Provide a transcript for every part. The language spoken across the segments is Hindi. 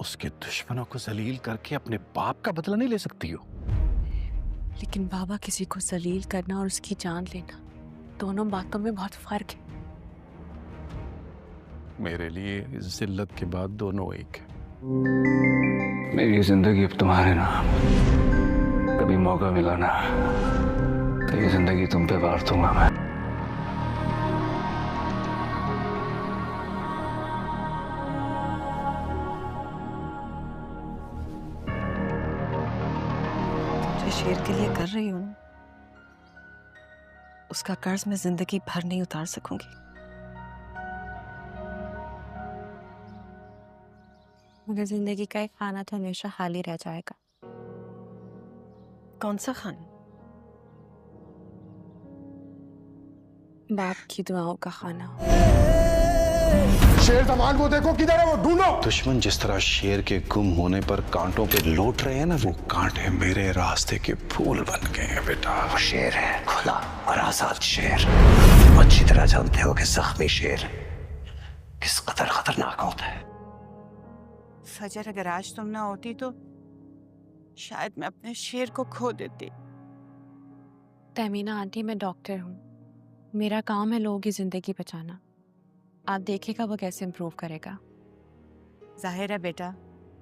उसके दुश्मनों को जलील करके अपने बाप का बदला नहीं ले सकती हो? लेकिन बाबा, किसी को जलील करना और उसकी जान लेना, दोनों बातों में बहुत फर्क है। मेरे लिए इस जिल्लत के बाद दोनों एक है। मेरी जिंदगी अब तुम्हारे नाम। कभी मौका मिला ना तो ये जिंदगी तुम पे वार दूंगा मैं। जो शेर के लिए कर रही हूँ ना, उसका कर्ज मैं जिंदगी भर नहीं उतार सकूंगी। मगर जिंदगी का एक खाना तो हमेशा खाली रह जाएगा। कौन सा खाना? बाप की दुआओं का खाना। शेर जमान को देखो, किधर है वो, ढूंढो। दुश्मन जिस तरह शेर के गुम होने पर कांटों पे लौट रहे हैं ना, वो कांटे मेरे रास्ते के फूल बन गए हैं बेटा। वो शेर है, खुला और आजाद शेर। तुम अच्छी तरह जानते हो कि जख्मी शेर किस कदर खतरनाक होता है। फजर, अगर आज तुम ना होती तो शायद मैं अपने शेर को खो देती। तहमीना आंटी, मैं डॉक्टर हूँ। मेरा काम है लोगों की जिंदगी बचाना। आप देखिएगा वो कैसे इम्प्रूव करेगा। जाहिर है बेटा,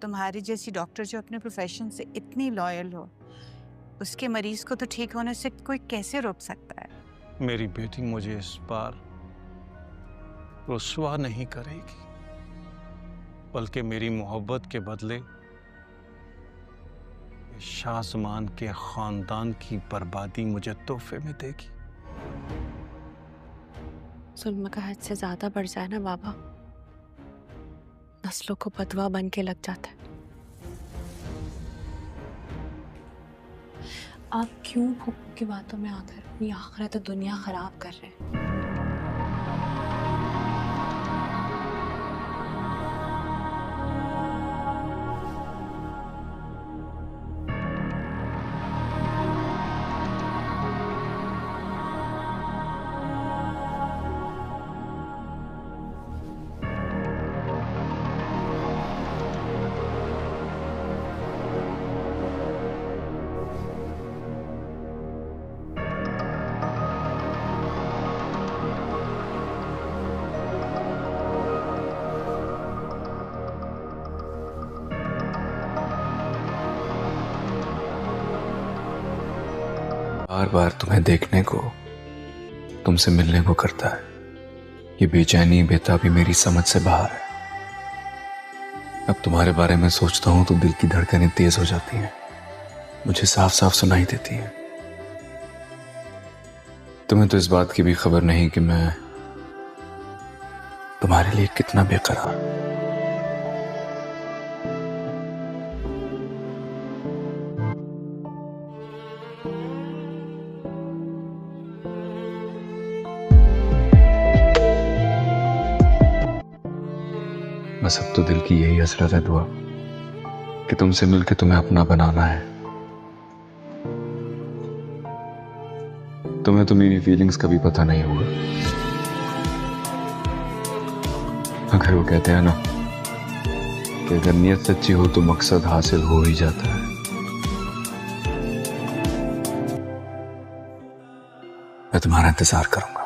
तुम्हारी जैसी डॉक्टर जो अपने प्रोफेशन से इतनी लॉयल हो, उसके मरीज को तो ठीक होने से कोई कैसे रोक सकता है? मेरी बेटी मुझे इस बार रुस्वा नहीं करेगी, बल्कि मेरी मोहब्बत के बदले शाहजमान के खानदान की बर्बादी मुझे तोहफे में देगी। जुल्म का हद से ज्यादा बढ़ जाए ना बाबा, नस्लों को बदवा बन के लग जाता है। आप क्यों भूख की बातों में आकर अपनी आखिरत और दुनिया खराब कर रहे हैं? बार बार तुम्हें देखने को, तुमसे मिलने को करता है। ये बेचैनी, बेताबी मेरी समझ से बाहर है। अब तुम्हारे बारे में सोचता हूं तो दिल की धड़कनें तेज हो जाती हैं, मुझे साफ साफ सुनाई देती हैं। तुम्हें तो इस बात की भी खबर नहीं कि मैं तुम्हारे लिए कितना बेकरार हूं। बस अब तो दिल की यही हसरत है दुआ कि तुमसे मिलकर तुम्हें अपना बनाना है। तुम्हें तो मेरी फीलिंग्स का भी पता नहीं होगा, अगर वो कहते हैं ना कि अगर नियत सच्ची हो तो मकसद हासिल हो ही जाता है। मैं तुम्हारा इंतजार करूंगा।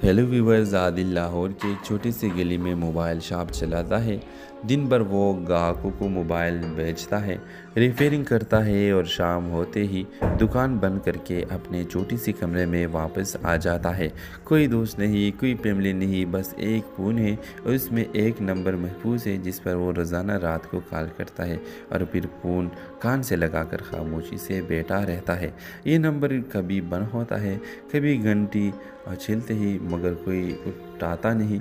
हेलो व्यूवर्स, आदिल लाहौर की एक छोटी सी गली में मोबाइल शॉप चलाता है। दिन भर वो ग्राहकों को मोबाइल बेचता है, रिपेयरिंग करता है और शाम होते ही दुकान बंद करके अपने छोटी सी कमरे में वापस आ जाता है। कोई दोस्त नहीं, कोई फैमिली नहीं, बस एक फ़ोन है और उसमें एक नंबर महफूज है जिस पर वो रोज़ाना रात को कॉल करता है और फिर फ़ोन कान से लगाकर खामोशी से बैठा रहता है। ये नंबर कभी बंद होता है, कभी घंटी छिलते ही, मगर कोई उठाता नहीं।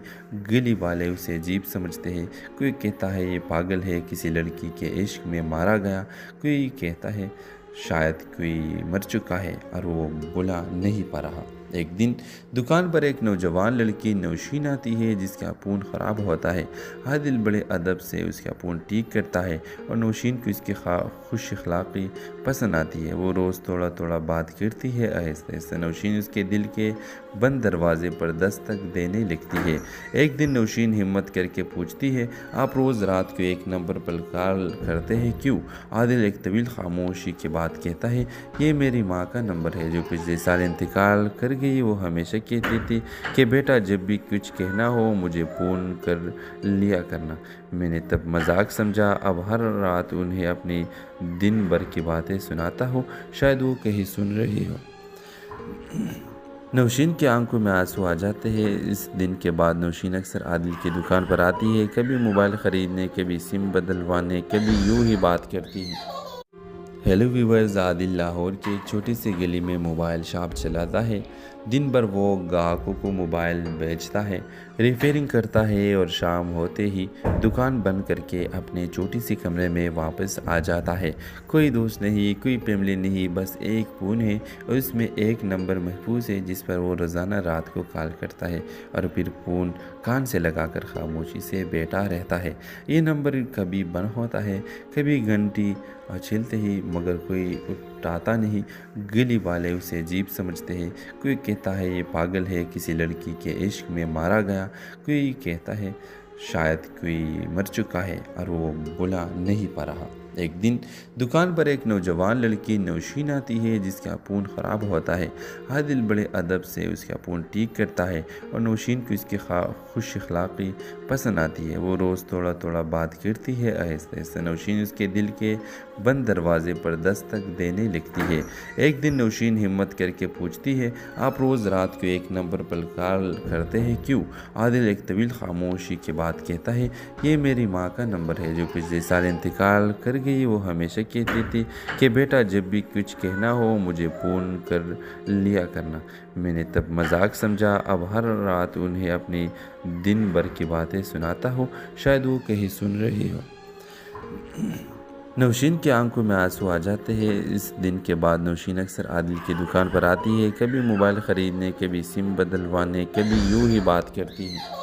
गली वाले उसे अजीब समझते हैं। कोई कहता है ये पागल है, किसी लड़की के इश्क में मारा गया। कोई कहता है शायद कोई मर चुका है और वो बुला नहीं पा रहा। एक दिन दुकान पर एक नौजवान लड़की नौशीन आती है जिसका फ़ोन ख़राब होता है। आदिल बड़े अदब से उसका फ़ोन ठीक करता है और नौशीन को इसकी खुश अखलाक़ी पसंद आती है। वो रोज़ थोड़ा थोड़ा बात करती है। आहिस्ता आहिस्ता नौशीन उसके दिल के बंद दरवाजे पर दस्तक देने लगती है। एक दिन नौशीन हिम्मत करके पूछती है, आप रोज़ रात को एक नंबर पर कॉल करते हैं क्यों? आदिल एक तवील खामोशी के बाद कहता है, ये मेरी माँ का नंबर है जो पिछले साल इंतकाल कर गई। वो हमेशा कहती थी कि बेटा जब भी कुछ कहना हो मुझे फ़ोन कर लिया करना। मैंने तब मजाक समझा, अब हर रात उन्हें अपनी दिन भर की बातें सुनाता हूँ, शायद वो कहीं सुन रही हो। नौशीन की आंखों में आंसू आ जाते हैं। इस दिन के बाद नौशीन अक्सर आदिल की दुकान पर आती है, कभी मोबाइल ख़रीदने, कभी सिम बदलवाने, कभी यूँ ही बात करती है। हेलो व्यूअर्स, आदिल लाहौर की एक छोटी सी गली में मोबाइल शॉप चलाता है। दिन भर वो ग्राहकों को मोबाइल बेचता है, रिपेयरिंग करता है और शाम होते ही दुकान बंद करके अपने छोटी सी कमरे में वापस आ जाता है। कोई दोस्त नहीं, कोई फैमिली नहीं, बस एक फ़ोन है और उसमें एक नंबर महफूज है जिस पर वो रोज़ाना रात को कॉल करता है और फिर फ़ोन कान से लगाकर खामोशी से बैठा रहता है। ये नंबर कभी बंद होता है, कभी घंटी छिलते ही, मगर कोई उठाता नहीं। गली वाले उसे अजीब समझते हैं। कोई कहता है ये पागल है, किसी लड़की के इश्क में मारा गया। कोई कहता है शायद कोई मर चुका है और वो बुला नहीं पा रहा। एक दिन दुकान पर एक नौजवान लड़की नौशीन आती है जिसका फ़ोन ख़राब होता है। आदिल बड़े अदब से उसका फ़ोन ठीक करता है और नौशीन को इसकी खुश अखलाक़ी पसंद आती है। वो रोज़ थोड़ा थोड़ा बात करती है। आहिस्ता आहिस्ता नौशीन उसके दिल के बंद दरवाजे पर दस्तक देने लगती है। एक दिन नौशीन हिम्मत करके पूछती है, आप रोज़ रात को एक नंबर पर कॉल करते हैं क्यों? आदिल एक तवील खामोशी के बाद कहता है, ये मेरी माँ का नंबर है जो पिछले साल इंतकाल कर गई। वो हमेशा कहती थी कि बेटा जब भी कुछ कहना हो मुझे फ़ोन कर लिया करना। मैंने तब मजाक समझा, अब हर रात उन्हें अपनी दिन भर की बातें सुनाता हूँ, शायद वो कहीं सुन रही हो। नौशीन की आंखों में आंसू आ जाते हैं। इस दिन के बाद नौशीन अक्सर आदिल की दुकान पर आती है, कभी मोबाइल ख़रीदने, कभी सिम बदलवाने, कभी यूँ ही बात करती है।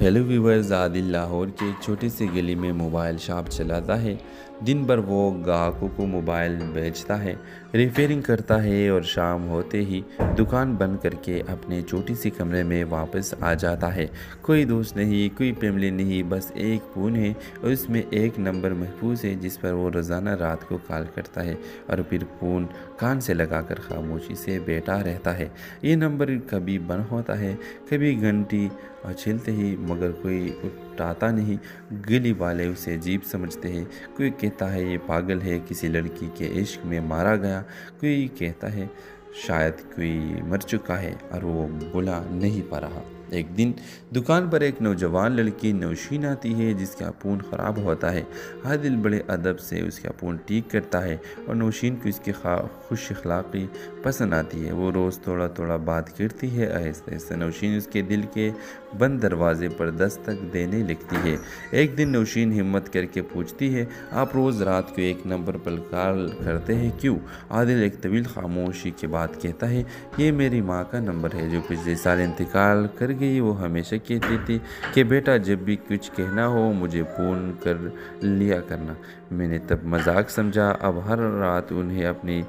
हेलो व्यूअर्स, आदिल लाहौर की एक छोटी सी गली में मोबाइल शॉप चलाता है। दिन भर वो ग्राहकों को मोबाइल बेचता है, रिपेयरिंग करता है और शाम होते ही दुकान बंद करके अपने छोटी सी कमरे में वापस आ जाता है। कोई दोस्त नहीं, कोई फैमिली नहीं, बस एक फ़ोन है और उसमें एक नंबर महफूज है जिस पर वो रोज़ाना रात को कॉल करता है और फिर फ़ोन कान से लगाकर खामोशी से बैठा रहता है। ये नंबर कभी बंद होता है, कभी घंटी छिलते ही, मगर कोई उठाता नहीं। गली वाले उसे अजीब समझते हैं। कोई कहता है ये पागल है, किसी लड़की के इश्क में मारा गया। कोई कहता है शायद कोई मर चुका है और वो बुला नहीं पा रहा। एक दिन दुकान पर एक नौजवान लड़की नौशीन आती है जिसका फ़ोन ख़राब होता है। आदिल बड़े अदब से उसका फ़ोन ठीक करता है और नौशीन को इसकी खुश अखलाक़ी पसंद आती है। वो रोज़ थोड़ा थोड़ा बात करती है। आहिस्ता आहिस्ता नौशीन उसके दिल के बंद दरवाजे पर दस्तक देने लगती है। एक दिन नौशीन हिम्मत करके पूछती है, आप रोज़ रात को एक नंबर पर कॉल करते हैं क्यों? आदिल एक तवील खामोशी के बाद कहता है, ये मेरी माँ का नंबर है जो पिछले साल इंतकाल कर गई। वो हमेशा कहती थी कि बेटा जब भी कुछ कहना हो मुझे फ़ोन कर लिया करना। मैंने तब मजाक समझा, अब हर रात उन्हें अपनी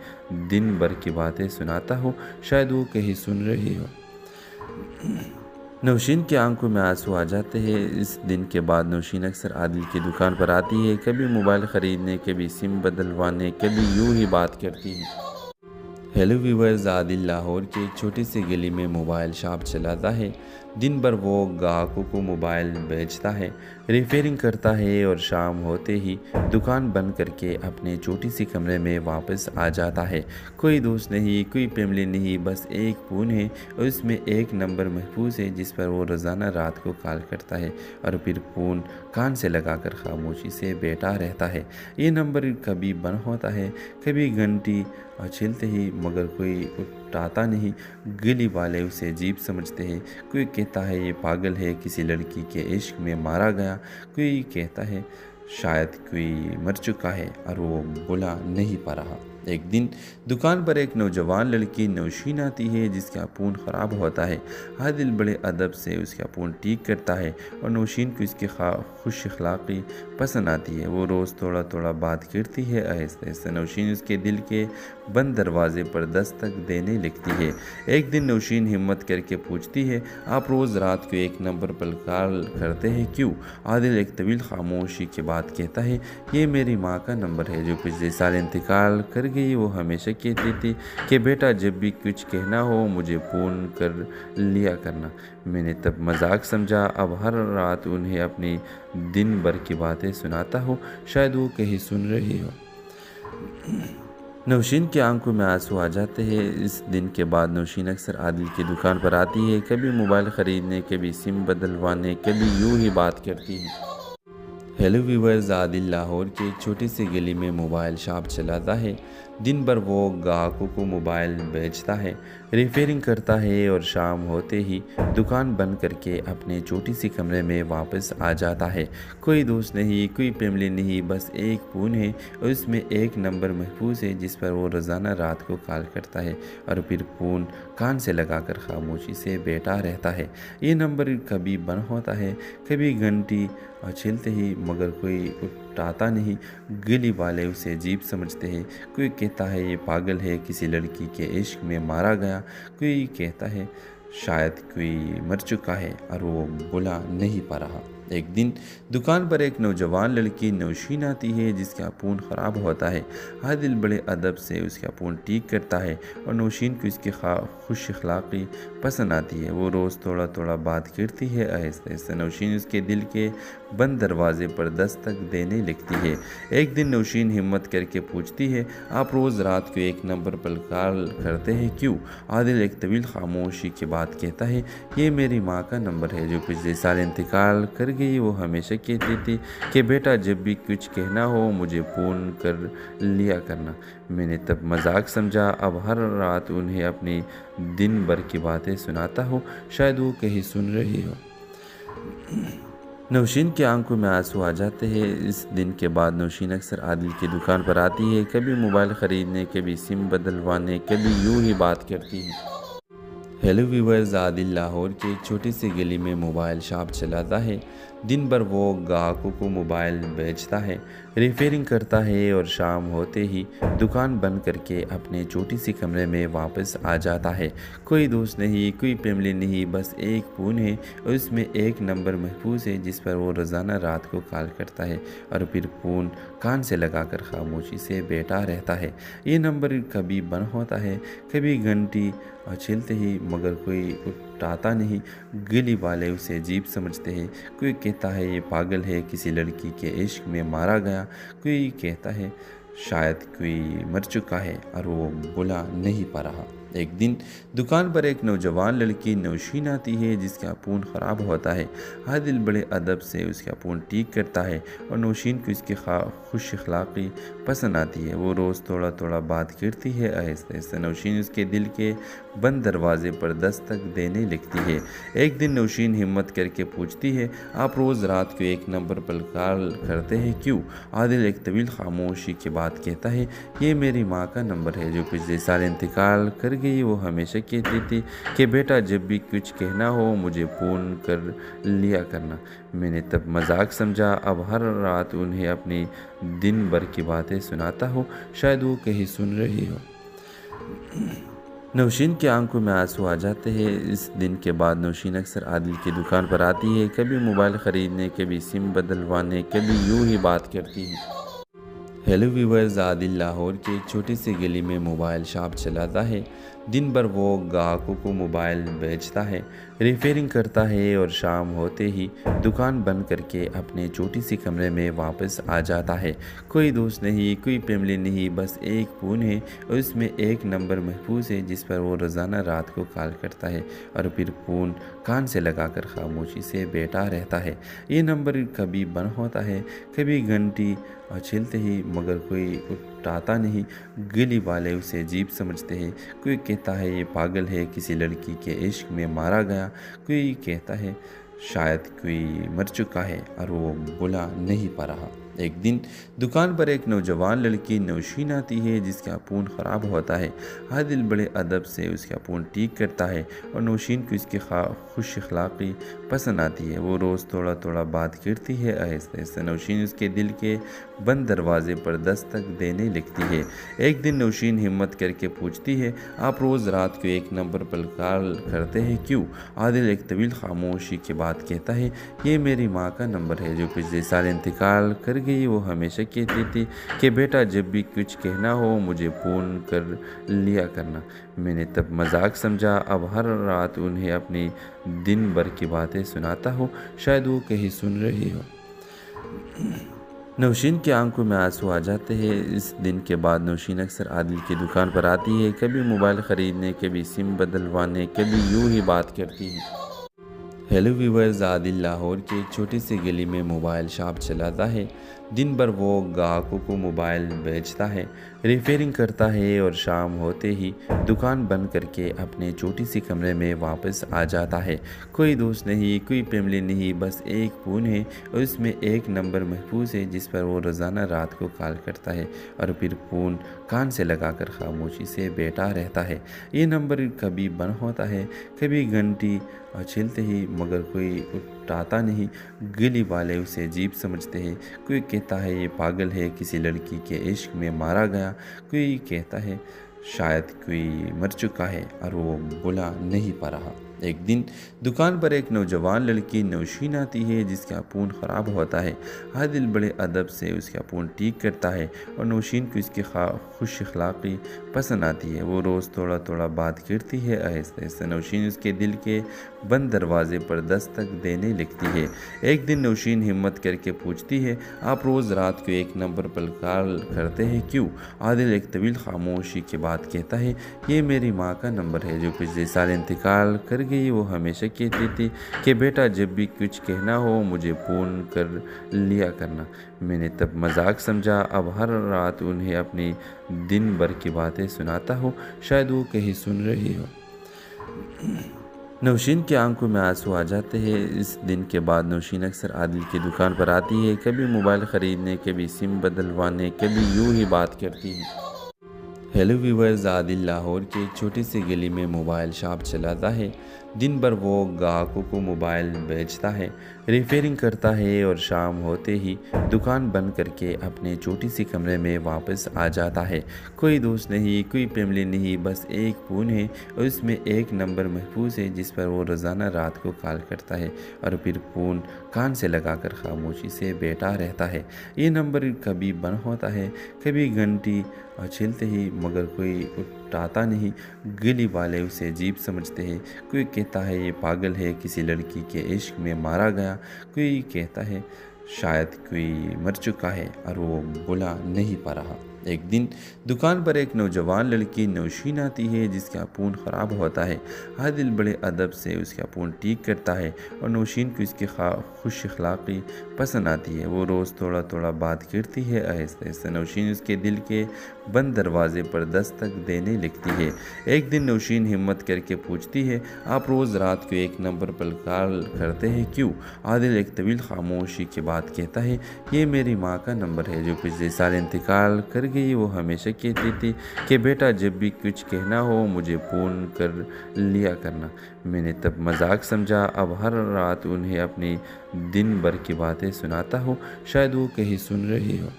दिन भर की बातें सुनाता हूँ, शायद वो कहीं सुन रही हो। नौशीन की आंखों में आंसू आ जाते हैं। इस दिन के बाद नौशीन अक्सर आदिल की दुकान पर आती है, कभी मोबाइल ख़रीदने, कभी सिम बदलवाने, कभी यूँ ही बात करती है। हेलो व्यूअर्स, आदिल लाहौर की एक छोटी सी गली में मोबाइल शॉप चलाता है। दिन भर वो ग्राहकों को मोबाइल बेचता है, रिपेयरिंग करता है और शाम होते ही दुकान बंद करके अपने छोटी सी कमरे में वापस आ जाता है। कोई दोस्त नहीं, कोई फैमिली नहीं, बस एक फ़ोन है और उसमें एक नंबर महफूज है जिस पर वो रोज़ाना रात को कॉल करता है और फिर फ़ोन कान से लगाकर खामोशी से बैठा रहता है। ये नंबर कभी बंद होता है, कभी घंटी छिलते ही, मगर कोई उठाता नहीं। गली वाले उसे अजीब समझते हैं। कोई कहता है ये पागल है, किसी लड़की के इश्क में मारा गया। कोई कहता है शायद कोई मर चुका है और वो बुला नहीं पा रहा। एक दिन दुकान पर एक नौजवान लड़की नौशीन आती है जिसका फ़ोन ख़राब होता है। आदिल बड़े अदब से उसका फ़ोन ठीक करता है और नौशीन को इसकी खुश अखलाक़ी पसंद आती है। वो रोज़ थोड़ा थोड़ा बात करती है। आहिस्ते आहिस्ते नौशीन उसके दिल के बंद दरवाजे पर दस्तक देने लगती है। एक दिन नौशीन हिम्मत करके पूछती है, आप रोज़ रात को एक नंबर पर कॉल करते हैं क्यों? आदिल एक तवील खामोशी के बाद कहता है, ये मेरी माँ का नंबर है जो पिछले साल इंतकाल कर गई। वो हमेशा कहती थी कि बेटा जब भी कुछ कहना हो मुझे फ़ोन कर लिया करना। मैंने तब मजाक समझा, अब हर रात उन्हें अपनी दिन भर की बातें सुनाता हूँ, शायद वो कहीं सुन रही हो। नौशीन की आंखों में आंसू आ जाते हैं। इस दिन के बाद नौशीन अक्सर आदिल की दुकान पर आती है, कभी मोबाइल ख़रीदने, कभी सिम बदलवाने, कभी यूँ ही बात करती है। हेलो व्यूवर्स, आदिल लाहौर के एक छोटी सी गली में मोबाइल शॉप चलाता है। दिन भर वो ग्राहकों को मोबाइल बेचता है, रिपेयरिंग करता है और शाम होते ही दुकान बंद करके अपने छोटी सी कमरे में वापस आ जाता है। कोई दोस्त नहीं, कोई फैमिली नहीं, बस एक फ़ोन है और उसमें एक नंबर महफूज है जिस पर वो रोज़ाना रात को कॉल करता है और फिर फ़ोन कान से लगाकर खामोशी से बैठा रहता है। ये नंबर कभी बंद होता है, कभी घंटी छिलते ही, मगर कोई उठाता नहीं। गली वाले उसे अजीब समझते हैं। कोई कहता है ये पागल है, किसी लड़की के इश्क में मारा गया। कोई कहता है शायद कोई मर चुका है और वो बुला नहीं पा रहा। एक दिन दुकान पर एक नौजवान लड़की नौशीन आती है जिसका फ़ोन ख़राब होता है। आदिल बड़े अदब से उसका फ़ोन ठीक करता है और नौशीन को इसकी खुश अखलाक़ी पसंद आती है। वो रोज़ थोड़ा थोड़ा बात करती है। आहिस्ते आहिस्ते नौशीन उसके दिल के बंद दरवाजे पर दस्तक देने लगती है। एक दिन नौशीन हिम्मत करके पूछती है, आप रोज़ रात को एक नंबर पर कॉल करते हैं क्यों? आदिल एक तवील खामोशी के बाद कहता है, ये मेरी माँ का नंबर है जो पिछले साल इंतकाल कर गई। वो हमेशा कहती थी कि बेटा जब भी कुछ कहना हो मुझे फ़ोन कर लिया करना। मैंने तब मजाक समझा, अब हर रात उन्हें अपनी दिन भर की बातें सुनाता हूँ, शायद वो कहीं सुन रही हो। नौशीन की आंखों में आंसू आ जाते हैं। इस दिन के बाद नौशीन अक्सर आदिल की दुकान पर आती है, कभी मोबाइल ख़रीदने, कभी सिम बदलवाने, कभी यूँ ही बात करती है। हेलो व्यूवर्स, आदिल लाहौर के एक छोटी सी गली में मोबाइल शॉप चलाता है। दिन भर वो ग्राहकों को मोबाइल बेचता है, रिपेयरिंग करता है और शाम होते ही दुकान बंद करके अपने छोटी सी कमरे में वापस आ जाता है। कोई दोस्त नहीं, कोई फैमिली नहीं, बस एक फ़ोन है और उसमें एक नंबर महफूज है जिस पर वो रोज़ाना रात को कॉल करता है और फिर फ़ोन कान से लगाकर खामोशी से बैठा रहता है। ये नंबर कभी बंद होता है, कभी घंटी छिलते ही, मगर कोई उठाता नहीं। गली वाले उसे अजीब समझते हैं। कोई कहता है ये पागल है, किसी लड़की के इश्क में मारा गया। कोई कहता है शायद कोई मर चुका है और वो बुला नहीं पा रहा। एक दिन दुकान पर एक नौजवान लड़की नौशीन आती है जिसका फ़ोन ख़राब होता है। आदिल बड़े अदब से उसका फ़ोन ठीक करता है और नौशीन को इसकी खुश अखलाक़ी पसंद आती है। वो रोज़ थोड़ा थोड़ा बात करती है। आहिस्ते आहिस्ते नौशीन उसके दिल के बंद दरवाजे पर दस्तक देने लगती है। एक दिन नौशीन हिम्मत करके पूछती है, आप रोज़ रात को एक नंबर पर कॉल करते हैं क्यों? आदिल एक तवील खामोशी के बाद कहता है, ये मेरी माँ का नंबर है जो पिछले साल इंतकाल कर गई। वो हमेशा कहती थी कि बेटा जब भी कुछ कहना हो मुझे फ़ोन कर लिया करना। मैंने तब मजाक समझा, अब हर रात उन्हें अपनी दिन भर की बातें सुनाता हूँ, शायद वो कहीं सुन रही हो। नौशीन की आंखों में आंसू आ जाते हैं। इस दिन के बाद नौशीन अक्सर आदिल की दुकान पर आती है, कभी मोबाइल ख़रीदने, कभी सिम बदलवाने, कभी यूँ ही बात करती है। हेलो व्यूवर्स, आदिल लाहौर के एक छोटी सी गली में मोबाइल शॉप चलाता है। दिन भर वो ग्राहकों को मोबाइल बेचता है, रिपेयरिंग करता है और शाम होते ही दुकान बंद करके अपने छोटी सी कमरे में वापस आ जाता है। कोई दोस्त नहीं, कोई फैमिली नहीं, बस एक फ़ोन है और उसमें एक नंबर महफूज है जिस पर वो रोज़ाना रात को कॉल करता है और फिर फ़ोन कान से लगाकर खामोशी से बैठा रहता है। ये नंबर कभी बंद होता है, कभी घंटी छिलते ही, मगर कोई उठाता नहीं। गली वाले उसे अजीब समझते हैं। कोई कहता है ये पागल है, किसी लड़की के इश्क में मारा गया। कोई कहता है शायद कोई मर चुका है और वो बुला नहीं पा रहा। एक दिन दुकान पर एक नौजवान लड़की नौशीन आती है जिसका फ़ोन ख़राब होता है। आदिल बड़े अदब से उसका फ़ोन ठीक करता है और नौशीन को इसकी खुश अखलाक़ी पसंद आती है। वो रोज़ थोड़ा थोड़ा बात करती है। आहिस्ता आहिस्ता नौशीन उसके दिल के बंद दरवाजे पर दस्तक देने लगती है। एक दिन नौशीन हिम्मत करके पूछती है, आप रोज़ रात को एक नंबर पर कॉल करते हैं क्यों? आदिल एक तवील खामोशी के बाद कहता है, ये मेरी माँ का नंबर है जो पिछले साल इंतकाल कर गई। वो हमेशा कहती थी कि बेटा जब भी कुछ कहना हो मुझे फ़ोन कर लिया करना। मैंने तब मजाक समझा, अब हर रात उन्हें अपनी दिन भर की बातें सुनाता हूँ, शायद वो कहीं सुन रही हो। नौशीन की आंखों में आंसू आ जाते हैं। इस दिन के बाद नौशीन अक्सर आदिल की दुकान पर आती है, कभी मोबाइल ख़रीदने, कभी सिम बदलवाने, कभी यूँ ही बात करती है। हेलो व्यूवर्स, आदिल लाहौर की एक छोटी सी गली में मोबाइल शॉप चलाता है। दिन भर वो ग्राहकों को मोबाइल बेचता है, रिपेयरिंग करता है और शाम होते ही दुकान बंद करके अपने छोटी सी कमरे में वापस आ जाता है। कोई दोस्त नहीं, कोई फैमिली नहीं, बस एक फ़ोन है और उसमें एक नंबर महफूज है जिस पर वो रोज़ाना रात को कॉल करता है और फिर फ़ोन कान से लगाकर खामोशी से बैठा रहता है। ये नंबर कभी बंद होता है, कभी घंटी छिलते ही, मगर कोई उठाता नहीं। गली वाले उसे अजीब समझते हैं। कोई कहता है ये पागल है, किसी लड़की के इश्क में मारा गया। कोई कहता है शायद कोई मर चुका है और वो बुला नहीं पा रहा। एक दिन दुकान पर एक नौजवान लड़की नौशीन आती है जिसका फ़ोन ख़राब होता है। आदिल बड़े अदब से उसका फ़ोन ठीक करता है और नौशीन को इसकी खुश अखलाक़ी पसंद आती है। वो रोज़ थोड़ा थोड़ा बात करती है। आहिस्ता आहिस्ता नौशीन उसके दिल के बंद दरवाजे पर दस्तक देने लगती है। एक दिन नौशीन हिम्मत करके पूछती है, आप रोज़ रात को एक नंबर पर कॉल करते हैं क्यों? आदिल एक तवील खामोशी के बाद कहता है, ये मेरी माँ का नंबर है जो पिछले साल इंतकाल कर गई। वो हमेशा कहती थी कि बेटा जब भी कुछ कहना हो मुझे फ़ोन कर लिया करना। मैंने तब मजाक समझा, अब हर रात उन्हें अपनी दिन भर की बातें सुनाता हूँ, शायद वो कहीं सुन रही हो। नौशीन की आंखों में आंसू आ जाते हैं। इस दिन के बाद नौशीन अक्सर आदिल की दुकान पर आती है, कभी मोबाइल ख़रीदने, कभी सिम बदलवाने, कभी यूँ ही बात करती है। हेलो व्यूवर्स, आदिल लाहौर की एक छोटी सी गली में मोबाइल शॉप चलाता है। दिन भर वो ग्राहकों को मोबाइल बेचता है, रिपेयरिंग करता है और शाम होते ही दुकान बंद करके अपने छोटी सी कमरे में वापस आ जाता है। कोई दोस्त नहीं, कोई फैमिली नहीं, बस एक फ़ोन है और उसमें एक नंबर महफूज है जिस पर वो रोज़ाना रात को कॉल करता है और फिर फ़ोन कान से लगाकर खामोशी से बैठा रहता है। ये नंबर कभी बंद होता है, कभी घंटी छिलते ही, मगर कोई उठाता नहीं। गली वाले उसे अजीब समझते हैं। कोई कहता है ये पागल है, किसी लड़की के इश्क में मारा गया। कोई कहता है शायद कोई मर चुका है और वो बुला नहीं पा रहा। एक दिन दुकान पर एक नौजवान लड़की नौशीन आती है जिसका फ़ोन ख़राब होता है। आदिल बड़े अदब से उसका फ़ोन ठीक करता है और नौशीन को इसकी खुश अखलाक़ी पसंद आती है। वो रोज़ थोड़ा थोड़ा बात करती है। आहिस्ता आहिस्ता नौशीन उसके दिल के बंद दरवाजे पर दस्तक देने लगती है। एक दिन नौशीन हिम्मत करके पूछती है, आप रोज़ रात को एक नंबर पर कॉल करते हैं क्यों? आदिल एक तवील खामोशी के बाद कहता है, ये मेरी माँ का नंबर है जो पिछले साल इंतकाल कर गई। वो हमेशा कहती थी कि बेटा जब भी कुछ कहना हो मुझे फ़ोन कर लिया करना। मैंने तब मजाक समझा, अब हर रात उन्हें अपनी दिन भर की बातें सुनाता हूँ, शायद वो कहीं सुन रही हो।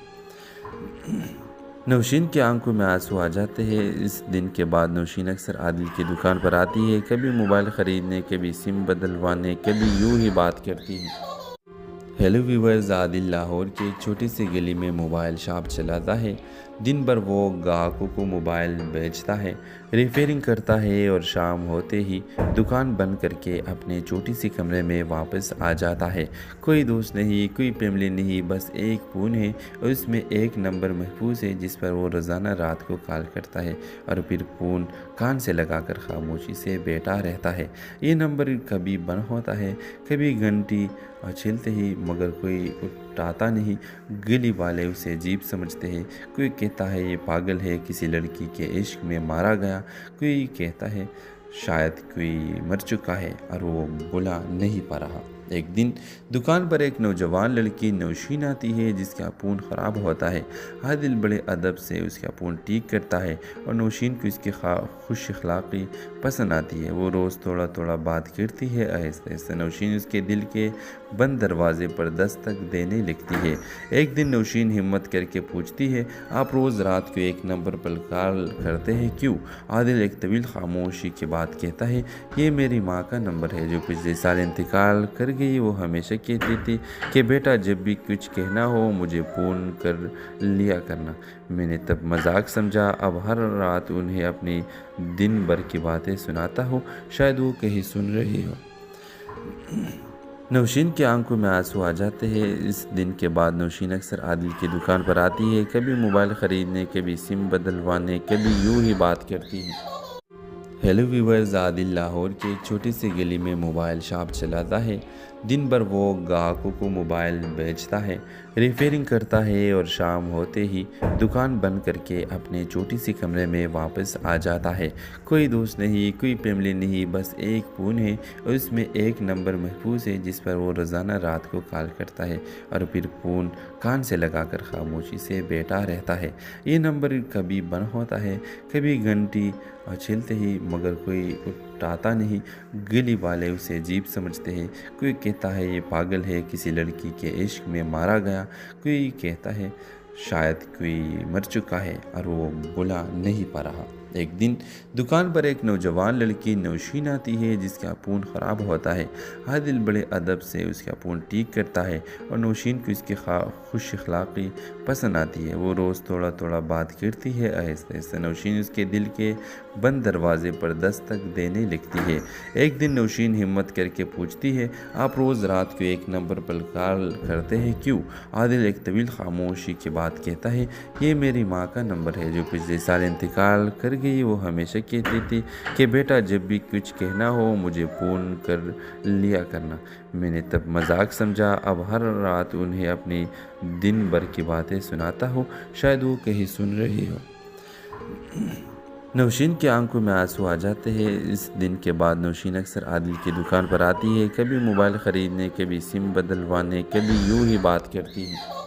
नौशीन की आंखों में आंसू आ जाते हैं। इस दिन के बाद नौशीन अक्सर आदिल की दुकान पर आती है, कभी मोबाइल ख़रीदने, कभी सिम बदलवाने, कभी यूँ ही बात करती है। हेलो व्यूवर्स, आदिल लाहौर के एक छोटी सी गली में मोबाइल शॉप चलाता है। दिन भर वो ग्राहकों को मोबाइल बेचता है, रिपेयरिंग करता है और शाम होते ही दुकान बंद करके अपने छोटी सी कमरे में वापस आ जाता है। कोई दोस्त नहीं, कोई फैमिली नहीं, बस एक फ़ोन है और उसमें एक नंबर महफूज है जिस पर वो रोज़ाना रात को कॉल करता है और फिर फ़ोन कान से लगाकर खामोशी से बैठा रहता है। ये नंबर कभी बंद होता है, कभी घंटी छिलते ही, मगर कोई उठाता नहीं। गली वाले उसे अजीब समझते हैं। कोई कहता है ये पागल है, किसी लड़की के इश्क में मारा गया। कोई कहता है शायद कोई मर चुका है और वो बुला नहीं पा रहा। एक दिन दुकान पर एक नौजवान लड़की नौशीन आती है जिसका फ़ोन ख़राब होता है। आदिल बड़े अदब से उसका फ़ोन ठीक करता है और नौशीन को इसकी खुश अखलाक़ी पसंद आती है। वो रोज़ थोड़ा थोड़ा बात करती है। आहिस्ता आहिस्ता नौशीन उसके दिल के बंद दरवाजे पर दस्तक देने लगती है। एक दिन नौशीन हिम्मत करके पूछती है, आप रोज़ रात को एक नंबर पर कॉल करते हैं क्यों? आदिल एक तवील खामोशी के बाद कहता है, ये मेरी माँ का नंबर है जो पिछले साल इंतकाल कर गई। वो हमेशा कहती थी कि बेटा जब भी कुछ कहना हो मुझे फ़ोन कर लिया करना। मैंने तब मजाक समझा, अब हर रात उन्हें अपनी दिन भर की बातें सुनाता हूँ, शायद वो कहीं सुन रही हो। नौशीन की आंखों में आंसू आ जाते हैं। इस दिन के बाद नौशीन अक्सर आदिल की दुकान पर आती है, कभी मोबाइल ख़रीदने, कभी सिम बदलवाने, कभी यूँ ही बात करती है। हेलो व्यूवर्स, आदिल लाहौर की एक छोटी सी गली में मोबाइल शॉप चलाता है। दिन भर वो ग्राहकों को मोबाइल बेचता है, रिपेयरिंग करता है और शाम होते ही दुकान बंद करके अपने छोटी सी कमरे में वापस आ जाता है। कोई दोस्त नहीं, कोई फैमिली नहीं, बस एक फ़ोन है और उसमें एक नंबर महफूज है जिस पर वो रोज़ाना रात को कॉल करता है और फिर फ़ोन कान से लगाकर खामोशी से बैठा रहता है। ये नंबर कभी बंद होता है, कभी घंटी छिलते ही, मगर कोई उठाता नहीं। गली वाले उसे अजीब समझते हैं। कोई कहता है ये पागल है, किसी लड़की के इश्क में मारा गया। कोई कहता है शायद कोई मर चुका है और वो बुला नहीं पा रहा। एक दिन दुकान पर एक नौजवान लड़की नौशीन आती है जिसका फ़ोन ख़राब होता है। आदिल बड़े अदब से उसका फ़ोन ठीक करता है और नौशीन को इसकी खुश अखलाक़ी पसंद आती है। वो रोज़ थोड़ा थोड़ा बात करती है। आहिस्ता आहिस्ता नौशीन उसके दिल के बंद दरवाजे पर दस्तक देने लगती है। एक दिन नौशीन हिम्मत करके पूछती है, आप रोज़ रात को एक नंबर पर कॉल करते हैं क्यों? आदिल एक तवील खामोशी के बाद कहता है, ये मेरी माँ का नंबर है जो पिछले साल इंतकाल कर गई। वो हमेशा कहती थी कि बेटा जब भी कुछ कहना हो मुझे फ़ोन कर लिया करना। मैंने तब मजाक समझा, अब हर रात उन्हें अपनी दिन भर की बातें सुनाता हूँ, शायद वो कहीं सुन रही हो। नौशीन की आंखों में आंसू आ जाते हैं। इस दिन के बाद नौशीन अक्सर आदिल की दुकान पर आती है, कभी मोबाइल ख़रीदने, कभी सिम बदलवाने, कभी यूँ ही बात करती है।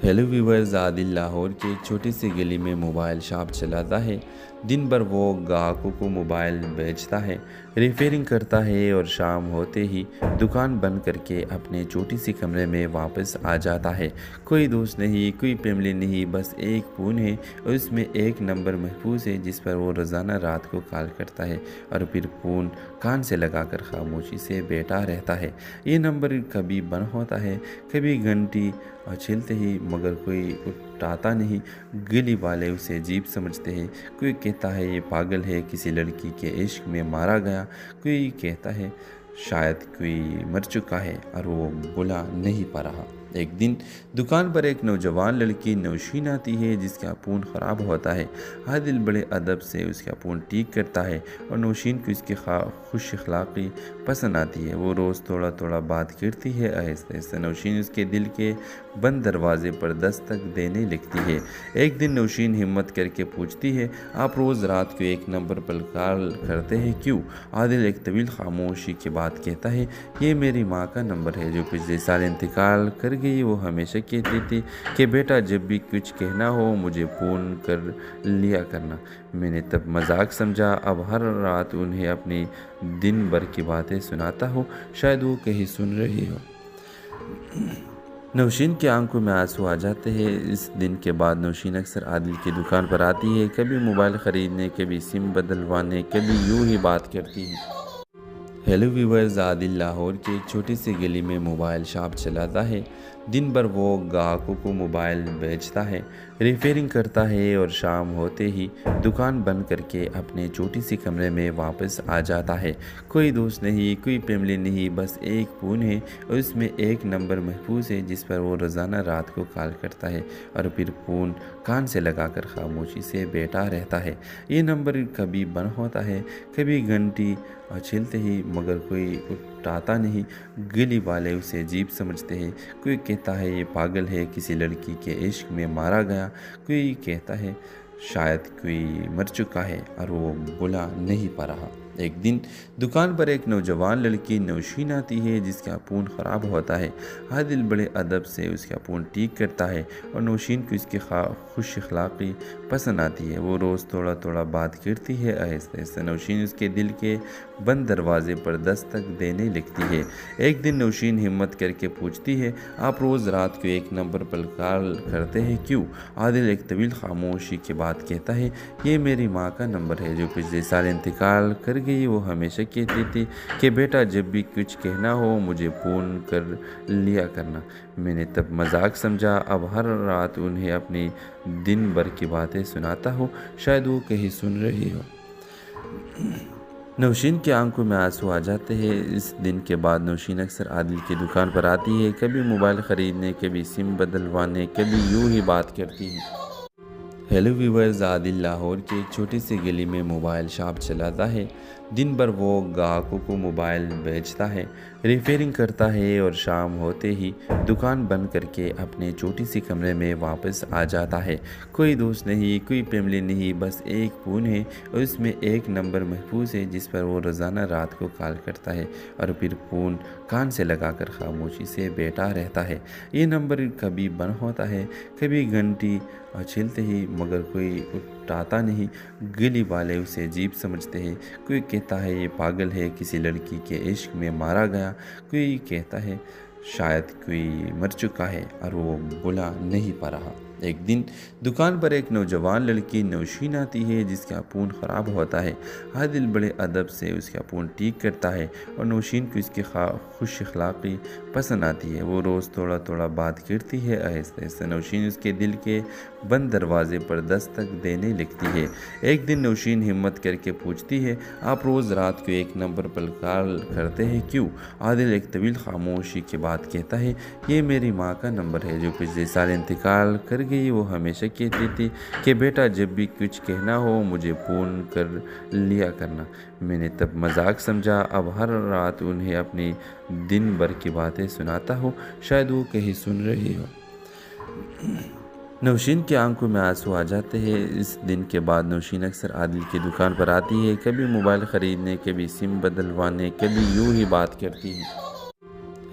हेलो व्यूवर्स, आदिल लाहौर की एक छोटी सी गली में मोबाइल शॉप चलाता है। दिन भर वो ग्राहकों को मोबाइल बेचता है, रिपेयरिंग करता है और शाम होते ही दुकान बंद करके अपने छोटी सी कमरे में वापस आ जाता है। कोई दोस्त नहीं, कोई फैमिली नहीं, बस एक फ़ोन है और उसमें एक नंबर महफूज है जिस पर वो रोज़ाना रात को कॉल करता है और फिर फ़ोन कान से लगाकर खामोशी से बैठा रहता है। ये नंबर कभी बंद होता है, कभी घंटी छिलते ही, मगर कोई उठाता नहीं। गली वाले उसे अजीब समझते हैं। कोई कहता है ये पागल है, किसी लड़की के इश्क में मारा गया। कोई कहता है शायद कोई मर चुका है और वो बुला नहीं पा रहा। एक दिन दुकान पर एक नौजवान लड़की नौशीन आती है जिसका फ़ोन ख़राब होता है। आदिल बड़े अदब से उसका फ़ोन ठीक करता है और नौशीन को इसकी खुश अखलाक़ी पसंद आती है। वो रोज़ थोड़ा थोड़ा बात करती है। आहिस्ता आहिस्ता नौशीन उसके दिल के बंद दरवाजे पर दस्तक देने लगती है। एक दिन नौशीन हिम्मत करके पूछती है, आप रोज़ रात को एक नंबर पर कॉल करते हैं क्यों? आदिल एक तवील खामोशी के बाद कहता है, ये मेरी माँ का नंबर है जो पिछले साल इंतकाल कर गई। वो हमेशा कहती थी कि बेटा जब भी कुछ कहना हो मुझे फ़ोन कर लिया करना। मैंने तब मजाक समझा, अब हर रात उन्हें अपनी दिन भर की बातें सुनाता हूँ, शायद वो कहीं सुन रही हो। नौशीन की आंखों में आंसू आ जाते हैं। इस दिन के बाद नौशीन अक्सर आदिल की दुकान पर आती है, कभी मोबाइल ख़रीदने, कभी सिम बदलवाने, कभी यूँ ही बात करती है। हेलो व्यूवर्स, आदिल लाहौर के एक छोटी सी गली में मोबाइल शॉप चलाता है। दिन भर वो ग्राहकों को मोबाइल बेचता है, रिपेयरिंग करता है और शाम होते ही दुकान बंद करके अपने छोटी सी कमरे में वापस आ जाता है। कोई दोस्त नहीं, कोई फैमिली नहीं, बस एक फ़ोन है और उसमें एक नंबर महफूज है जिस पर वो रोज़ाना रात को कॉल करता है और फिर फ़ोन कान से लगाकर खामोशी से बैठा रहता है। ये नंबर कभी बंद होता है, कभी घंटी छिलते ही, मगर कोई उठाता नहीं। गली वाले उसे अजीब समझते हैं। कोई कहता है ये पागल है, किसी लड़की के इश्क में मारा गया। कोई कहता है शायद कोई मर चुका है और वो बुला नहीं पा रहा। एक दिन दुकान पर एक नौजवान लड़की नौशीन आती है जिसका फ़ोन ख़राब होता है। आदिल बड़े अदब से उसका फ़ोन ठीक करता है और नौशीन को इसकी खुश अखलाक़ी पसंद आती है। वो रोज़ थोड़ा थोड़ा बात करती है। आहिस्ता आहिस्ता नौशीन उसके दिल के बंद दरवाजे पर दस्तक देने लगती है। एक दिन नौशीन हिम्मत करके पूछती है, आप रोज़ रात को एक नंबर पर कॉल करते हैं क्यों? आदिल एक तवील खामोशी के बाद कहता है, ये मेरी माँ का नंबर है जो पिछले साल इंतकाल कर गई। वो हमेशा कहती थी कि बेटा जब भी कुछ कहना हो मुझे फ़ोन कर लिया करना। मैंने तब मजाक समझा, अब हर रात उन्हें अपनी दिन भर की बातें सुनाता हूँ, शायद वो कहीं सुन रही हो। नौशीन की आंखों में आंसू आ जाते हैं। इस दिन के बाद नौशीन अक्सर आदिल की दुकान पर आती है, कभी मोबाइल ख़रीदने, कभी सिम बदलवाने, कभी यूँ ही बात करती है। हेलो व्यूवर्स, आदिल लाहौर की एक छोटी सी गली में मोबाइल शॉप चलाता है। दिन भर वो ग्राहकों को मोबाइल बेचता है, रिपेयरिंग करता है और शाम होते ही दुकान बंद करके अपने छोटी सी कमरे में वापस आ जाता है। कोई दोस्त नहीं, कोई फैमिली नहीं, बस एक फ़ोन है और उसमें एक नंबर महफूज है जिस पर वो रोज़ाना रात को कॉल करता है और फिर फ़ोन कान से लगाकर खामोशी से बैठा रहता है। ये नंबर कभी बंद होता है, कभी घंटी छिलते ही, मगर कोई उठाता नहीं। गली वाले उसे अजीब समझते हैं। कोई कहता है ये पागल है, किसी लड़की के इश्क में मारा गया। कोई कहता है शायद कोई मर चुका है और वो बुला नहीं पा रहा। एक दिन दुकान पर एक नौजवान लड़की नौशीन आती है जिसका फ़ोन ख़राब होता है। आदिल बड़े अदब से उसका फ़ोन ठीक करता है और नौशीन को इसकी खुश अखलाक़ी पसंद आती है। वो रोज़ थोड़ा थोड़ा बात करती है। आहिस्ता आहिस्ता नौशीन उसके दिल के बंद दरवाजे पर दस्तक देने लगती है। एक दिन नौशीन हिम्मत करके पूछती है, आप रोज़ रात को एक नंबर पर कॉल करते हैं क्यों? आदिल एक तवील खामोशी के बाद कहता है, ये मेरी माँ का नंबर है जो पिछले साल इंतकाल कर गई। वो हमेशा कहती थी कि बेटा जब भी कुछ कहना हो मुझे फ़ोन कर लिया करना। मैंने तब मजाक समझा, अब हर रात उन्हें अपनी दिन भर की बातें सुनाता हूँ, शायद वो कहीं सुन रही हो। नौशीन की आंखों में आंसू आ जाते हैं। इस दिन के बाद नौशीन अक्सर आदिल की दुकान पर आती है, कभी मोबाइल ख़रीदने, कभी सिम बदलवाने, कभी यूँ ही बात करती है।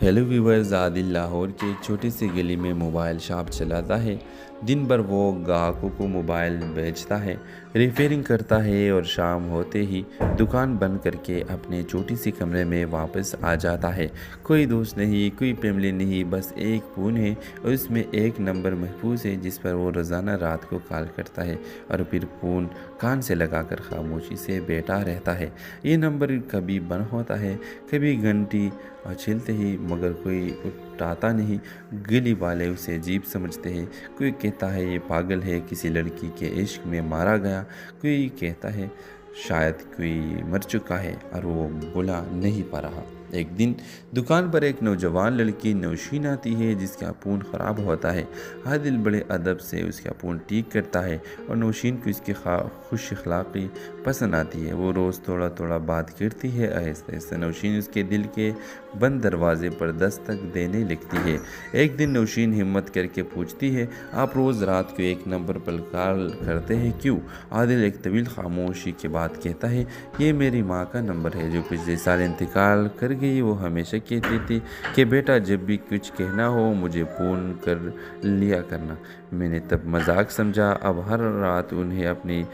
हेलो व्यूवर्स, आदिल लाहौर की एक छोटी सी गली में मोबाइल शॉप चलाता है। दिन भर वो ग्राहकों को मोबाइल बेचता है, रिपेयरिंग करता है और शाम होते ही दुकान बंद करके अपने छोटी सी कमरे में वापस आ जाता है। कोई दोस्त नहीं, कोई फैमिली नहीं, बस एक फ़ोन है और उसमें एक नंबर महफूज है जिस पर वो रोज़ाना रात को कॉल करता है और फिर फ़ोन कान से लगाकर खामोशी से बैठा रहता है। ये नंबर कभी बंद होता है, कभी घंटी छिलते ही, मगर कोई उठाता नहीं। गली वाले उसे अजीब समझते हैं। कोई कहता है ये पागल है, किसी लड़की के इश्क में मारा गया। कोई कहता है शायद कोई मर चुका है और वो बुला नहीं पा रहा। एक दिन दुकान पर एक नौजवान लड़की नौशीन आती है जिसका फ़ोन ख़राब होता है। आदिल बड़े अदब से उसका फ़ोन ठीक करता है और नौशीन को इसकी खुश अखलाक़ी पसंद आती है। वो रोज़ थोड़ा थोड़ा बात करती है। आहिस्ता आहिस्ता नौशीन उसके दिल के बंद दरवाजे पर दस्तक देने लगती है। एक दिन नौशीन हिम्मत करके पूछती है, आप रोज़ रात को एक नंबर पर कॉल करते हैं क्यों? आदिल एक तवील खामोशी के बाद कहता है, ये मेरी माँ का नंबर है जो पिछले साल इंतकाल कर गई। वो हमेशा कहती थी कि बेटा जब भी कुछ कहना हो मुझे फ़ोन कर लिया करना। मैंने तब मजाक समझा, अब हर रात उन्हें अपनी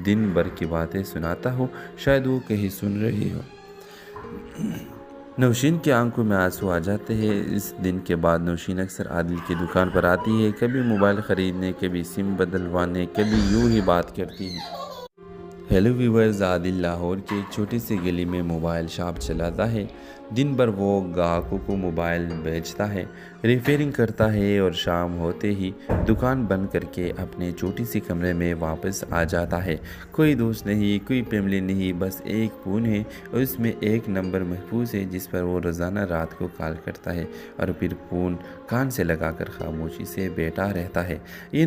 दिन भर की बातें सुनाता हूँ, शायद वो कहीं सुन रही हो। नौशीन की आंखों में आंसू आ जाते हैं। इस दिन के बाद नौशीन अक्सर आदिल की दुकान पर आती है, कभी मोबाइल ख़रीदने, कभी सिम बदलवाने, कभी यूँ ही बात करती है। हेलो व्यूवर्स, आदिल लाहौर के एक छोटे से गली में मोबाइल शॉप चलाता है। दिन भर वो ग्राहकों को मोबाइल बेचता है, रिपेयरिंग करता है और शाम होते ही दुकान बंद करके अपने छोटी सी कमरे में वापस आ जाता है। कोई दोस्त नहीं, कोई फैमिली नहीं, बस एक फ़ोन है और उसमें एक नंबर महफूज है जिस पर वो रोज़ाना रात को कॉल करता है और फिर फ़ोन कान से लगाकर खामोशी से बैठा रहता है। ये